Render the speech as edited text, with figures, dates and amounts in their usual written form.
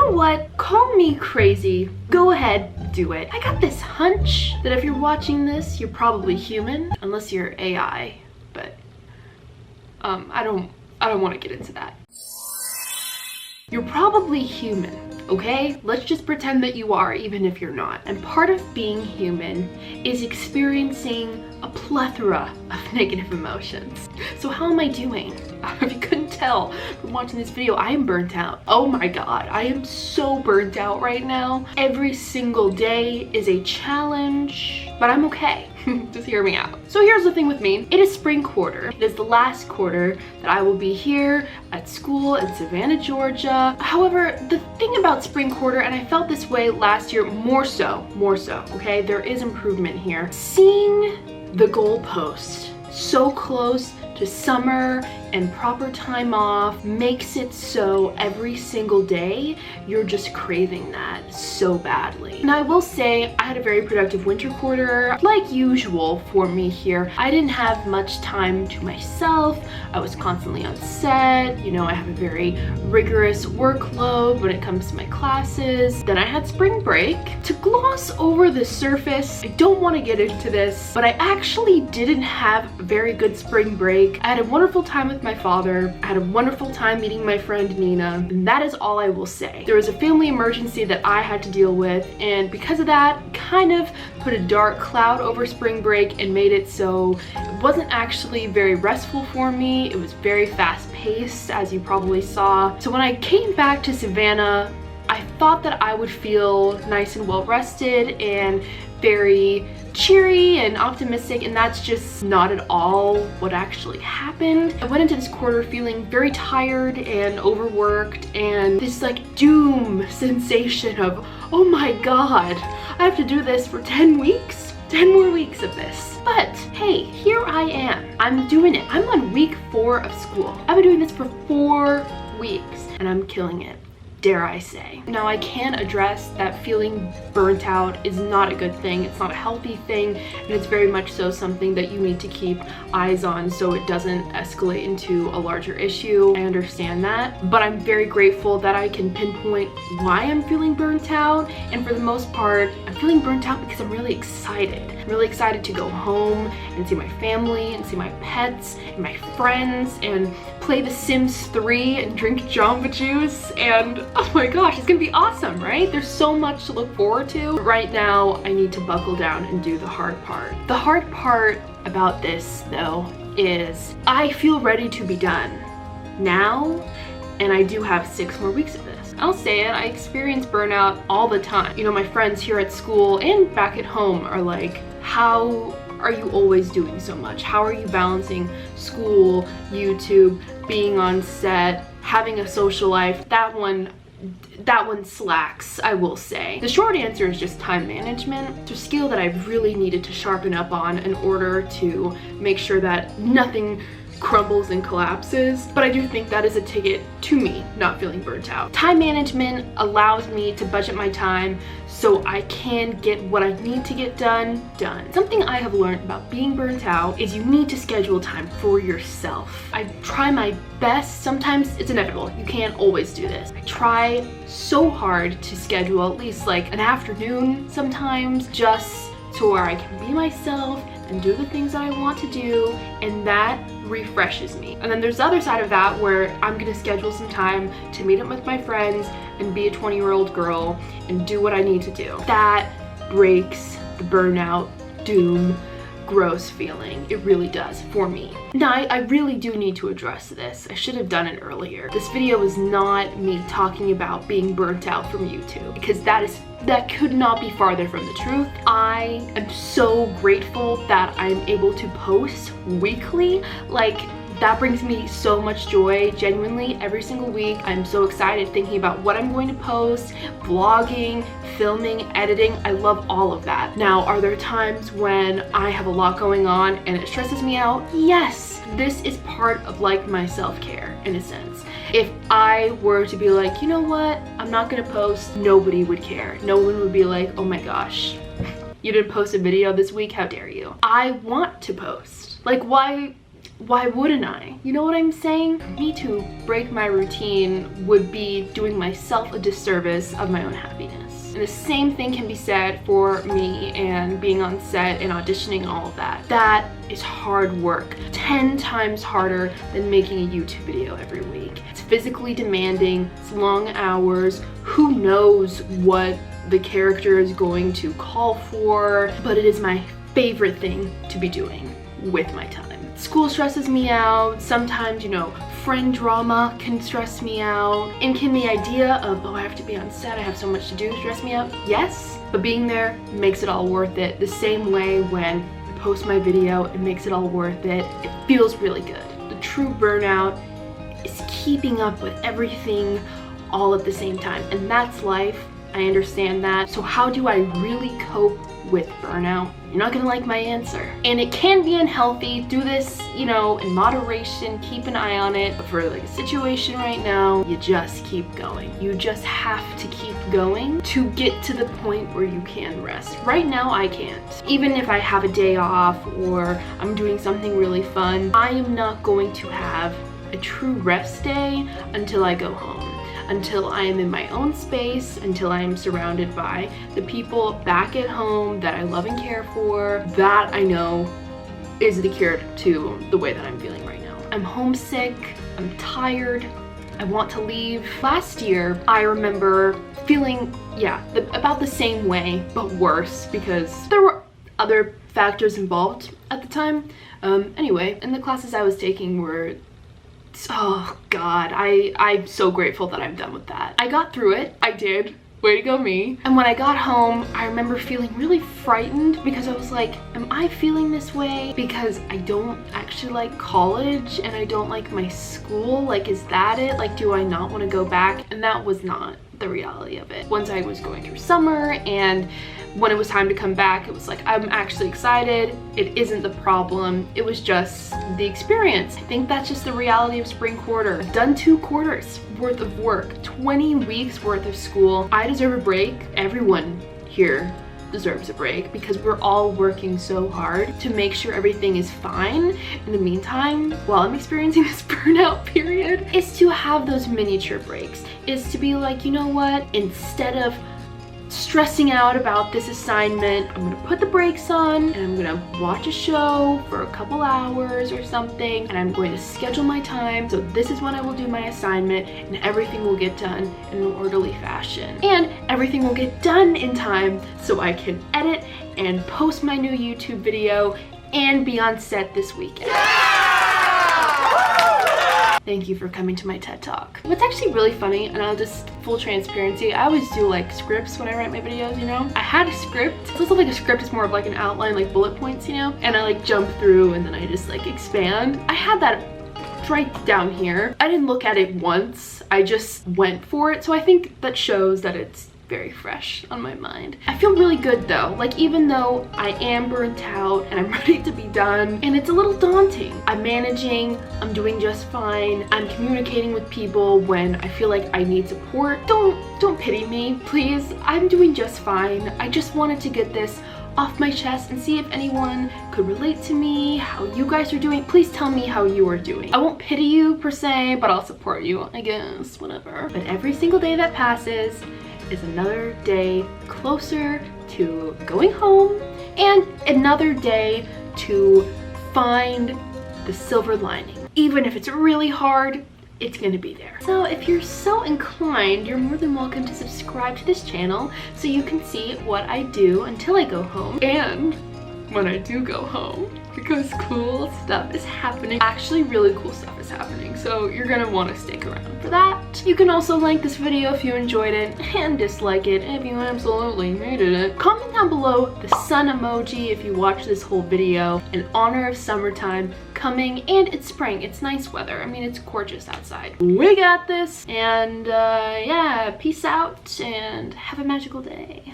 know what? Call me crazy. Go ahead, do it. I got this hunch that if you're watching this, you're probably human, unless you're AI, but I don't want to get into that. You're probably human, okay? Let's just pretend that you are, even if you're not. And part of being human is experiencing a plethora of negative emotions. So how am I doing? If you couldn't tell from watching this video, I am burnt out. Oh my god, I am so burnt out right now. Every single day is a challenge, but I'm okay. Just hear me out. So here's the thing with me. It is spring quarter. It is the last quarter that I will be here at school in Savannah, Georgia. However, the thing about spring quarter, and I felt this way last year more so, okay? There is improvement here. Seeing the goalpost so close to summer and proper time off makes it so every single day you're just craving that so badly. And I will say I had a very productive winter quarter, like usual for me here. I didn't have much time to myself. I was constantly on set. You know, I have a very rigorous workload when it comes to my classes. Then I had spring break. To gloss over the surface, I don't want to get into this, but I actually didn't have a very good spring break. I had a wonderful time with my father. I had a wonderful time meeting my friend Nina, and that is all I will say. There was a family emergency that I had to deal with, and because of that, kind of put a dark cloud over spring break and made it so it wasn't actually very restful for me. It was very fast paced, as you probably saw. So when I came back to Savannah, I thought that I would feel nice and well rested and very cheery and optimistic, and that's just not at all what actually happened. I went into this quarter feeling very tired and overworked, and this like doom sensation of, oh my god, I have to do this for 10 weeks? 10 more weeks of this. But hey, here I am. I'm doing it. I'm on week 4 of school. I've been doing this for 4 weeks and I'm killing it, dare I say. Now I can address that feeling burnt out is not a good thing. It's not a healthy thing, and it's very much so something that you need to keep eyes on so it doesn't escalate into a larger issue. I understand that, but I'm very grateful that I can pinpoint why I'm feeling burnt out, and for the most part, I'm feeling burnt out because I'm really excited. I'm really excited to go home and see my family and see my pets and my friends and play The Sims 3 and drink Jamba Juice, and oh my gosh, it's gonna be awesome, right? There's so much to look forward to. Right now, I need to buckle down and do the hard part. The hard part about this, though, is I feel ready to be done now, and I do have 6 more weeks of this. I'll say it, I experience burnout all the time. You know, my friends here at school and back at home are like, how are you always doing so much? How are you balancing school, YouTube, being on set, having a social life? That one slacks, I will say. The short answer is just time management. It's a skill that I've really needed to sharpen up on in order to make sure that nothing crumbles and collapses, but I do think that is a ticket to me not feeling burnt out. Time management allows me to budget my time so I can get what I need to get done. Something I have learned about being burnt out is you need to schedule time for yourself. I try my best. Sometimes it's inevitable. You can't always do this. I try so hard to schedule at least like an afternoon sometimes, just to where I can be myself and do the things that I want to do, and that refreshes me. And then there's the other side of that where I'm gonna schedule some time to meet up with my friends and be a 20-year-old girl and do what I need to do. That breaks the burnout, doom, gross feeling. It really does for me. Now, I really do need to address this. I should have done it earlier. This video is not me talking about being burnt out from YouTube, because that could not be farther from the truth. I am so grateful that I'm able to post weekly. Like, that brings me so much joy, genuinely, every single week. I'm so excited thinking about what I'm going to post, vlogging, filming, editing. I love all of that. Now, are there times when I have a lot going on and it stresses me out? Yes, this is part of like my self-care in a sense. If I were to be like, you know what, I'm not gonna post, nobody would care. No one would be like, oh my gosh, you didn't post a video this week, how dare you? I want to post. Like, why why wouldn't I? You know what I'm saying? For me to break my routine would be doing myself a disservice of my own happiness. And the same thing can be said for me and being on set and auditioning, all of that. That is hard work. 10 times harder than making a YouTube video every week. It's physically demanding, it's long hours, who knows what the character is going to call for, but it is my favorite thing to be doing with my time. School stresses me out. Sometimes, you know, friend drama can stress me out. And can the idea of, oh, I have to be on set, I have so much to do, stress me out? Yes, but being there makes it all worth it. The same way when I post my video, it makes it all worth it. It feels really good. The true burnout is keeping up with everything all at the same time. And that's life. I understand that. So how do I really cope with burnout? You're not gonna like my answer. And it can be unhealthy. Do this, you know, in moderation, keep an eye on it. But for like a situation right now, you just keep going. You just have to keep going to get to the point where you can rest. Right now, I can't. Even if I have a day off or I'm doing something really fun, I am not going to have a true rest day until I go home. Until I am in my own space, until I am surrounded by the people back at home that I love and care for. That I know is the cure to the way that I'm feeling right now. I'm homesick, I'm tired, I want to leave. Last year, I remember feeling, about the same way, but worse because there were other factors involved at the time. Anyway, and the classes I was taking were, oh God, I'm so grateful that I'm done with that. I got through it. I did. Way to go me. And when I got home, I remember feeling really frightened because I was like, am I feeling this way because I don't actually like college and I don't like my school? Like, is that it? Like, do I not want to go back? And that was not the reality of it. Once I was going through summer and when it was time to come back, it was like, I'm actually excited. It isn't the problem. It was just the experience. I think that's just the reality of spring quarter. I've done 2 quarters worth of work, 20 weeks worth of school. I deserve a break. Everyone here deserves a break because we're all working so hard to make sure everything is fine. In the meantime, while I'm experiencing this burnout period, is to have those miniature breaks, is to be like, you know what, instead of stressing out about this assignment, I'm gonna put the brakes on and I'm gonna watch a show for a couple hours or something, and I'm going to schedule my time. So this is when I will do my assignment and everything will get done in an orderly fashion. And everything will get done in time so I can edit and post my new YouTube video and be on set this weekend. Thank you for coming to my TED Talk. What's actually really funny, and I'll just full transparency, I always do like scripts when I write my videos, you know? I had a script. It's also like a script is more of like an outline, like bullet points, you know? And I like jump through and then I just like expand. I had that right down here. I didn't look at it once. I just went for it. So I think that shows that it's very fresh on my mind. I feel really good though. Like, even though I am burnt out and I'm ready to be done and it's a little daunting, I'm managing, I'm doing just fine. I'm communicating with people when I feel like I need support. Don't pity me, please. I'm doing just fine. I just wanted to get this off my chest and see if anyone could relate to me, how you guys are doing. Please tell me how you are doing. I won't pity you per se, but I'll support you, I guess, whatever. But every single day that passes is another day closer to going home and another day to find the silver lining. Even if it's really hard, it's gonna be there. So if you're so inclined, you're more than welcome to subscribe to this channel so you can see what I do until I go home and when I do go home, because cool stuff is happening. Actually, really cool stuff is happening, so you're gonna want to stick around for that. You can also like this video if you enjoyed it, and dislike it if you absolutely hated it. Comment down below the sun emoji if you watch this whole video in honor of summertime coming, and it's spring. It's nice weather. I mean, it's gorgeous outside. We got this, and yeah, peace out and have a magical day.